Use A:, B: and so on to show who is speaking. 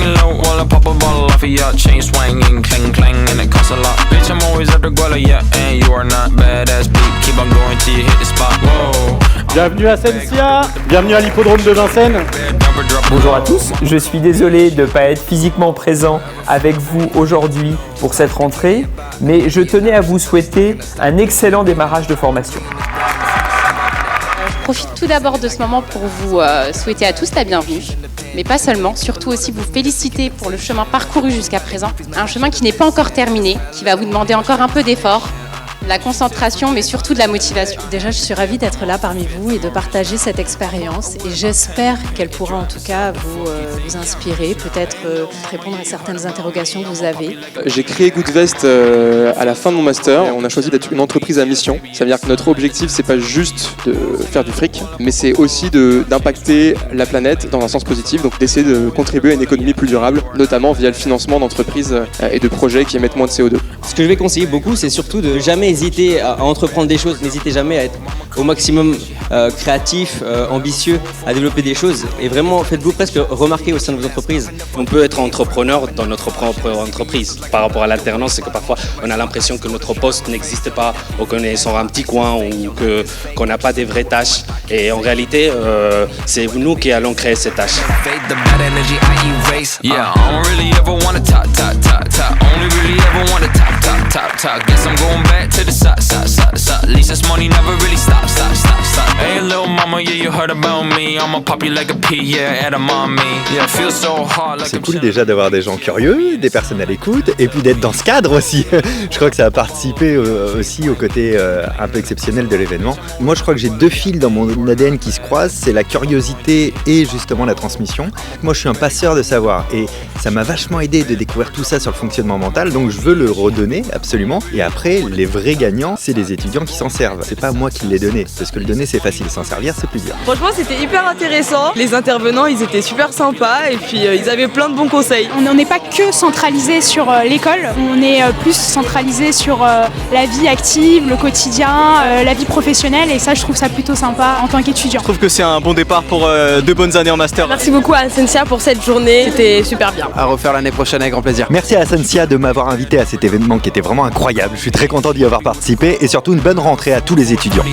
A: laying low while I pop a bottle off of ya. Chain swinging, clang clang, and it costs a lot. Bitch, I'm always after Guala, yeah, and you are not badass beat. Keep on going till you hit the spot. Whoa.
B: Bienvenue à Sensia, bienvenue à l'hippodrome de Vincennes.
C: Bonjour à tous, je suis désolé de ne pas être physiquement présent avec vous aujourd'hui pour cette rentrée, mais je tenais à vous souhaiter un excellent démarrage de formation.
D: Je profite tout d'abord de ce moment pour vous souhaiter à tous la bienvenue, mais pas seulement, surtout aussi vous féliciter pour le chemin parcouru jusqu'à présent, un chemin qui n'est pas encore terminé, qui va vous demander encore un peu d'effort, de la concentration, mais surtout de la motivation.
E: Déjà, je suis ravie d'être là parmi vous et de partager cette expérience. Et j'espère qu'elle pourra en tout cas vous inspirer, peut-être répondre à certaines interrogations que vous avez.
F: J'ai créé Goodvest à la fin de mon master. On a choisi d'être une entreprise à mission. Ça veut dire que notre objectif, c'est pas juste de faire du fric, mais c'est aussi d'impacter la planète dans un sens positif, donc d'essayer de contribuer à une économie plus durable, notamment via le financement d'entreprises et de projets qui émettent moins de CO2.
G: Ce que je vais conseiller beaucoup, c'est surtout de jamais hésiter à entreprendre des choses. N'hésitez jamais à être au maximum créatif, ambitieux, à développer des choses. Et vraiment, faites-vous presque remarquer au sein de vos entreprises.
H: On peut être entrepreneur dans notre propre entreprise. Par rapport à l'alternance, c'est que parfois, on a l'impression que notre poste n'existe pas, ou qu'on est sur un petit coin, ou qu'on n'a pas des vraies tâches. Et en réalité, c'est nous qui allons créer ces tâches.
A: Guess I'm going back to the side. At least this money never really stops. Hey little mama, yeah you heard about me. I'ma pop you like a pea, yeah, edamame. Yeah, feel so hard like.
I: C'est cool déjà d'avoir des gens curieux, des personnes à l'écoute, et puis d'être dans ce cadre aussi. Je crois que ça a participé aussi au côté un peu exceptionnel de l'événement. Moi je crois que j'ai deux fils dans mon ADN qui se croisent, c'est la curiosité et justement la transmission. Moi je suis un passeur de savoir et ça m'a vachement aidé de découvrir tout ça sur le fonctionnement mental, donc je veux le redonner absolument. Et après, les vrais gagnants, c'est les étudiants qui s'en servent. C'est pas moi qui l'ai donné, parce que le donner c'est facile, s'en servir c'est plus dur.
J: Franchement, c'était hyper intéressant. Les intervenants, ils étaient super sympas et puis ils avaient plein de bons conseils.
K: On n'est pas que centralisé sur l'école, on est plus centralisé sur la vie active, le quotidien, la vie professionnelle, et ça, je trouve ça plutôt sympa en tant qu'étudiant.
B: Je trouve que c'est un bon départ pour 2 bonnes années en master.
J: Merci beaucoup à Sensia pour cette journée, c'était super bien.
B: À refaire l'année prochaine avec grand plaisir.
I: Merci à Sensia de m'avoir invité à cet événement qui était vraiment incroyable. Je suis très content d'y avoir participé et surtout une bonne rentrée à tous les étudiants.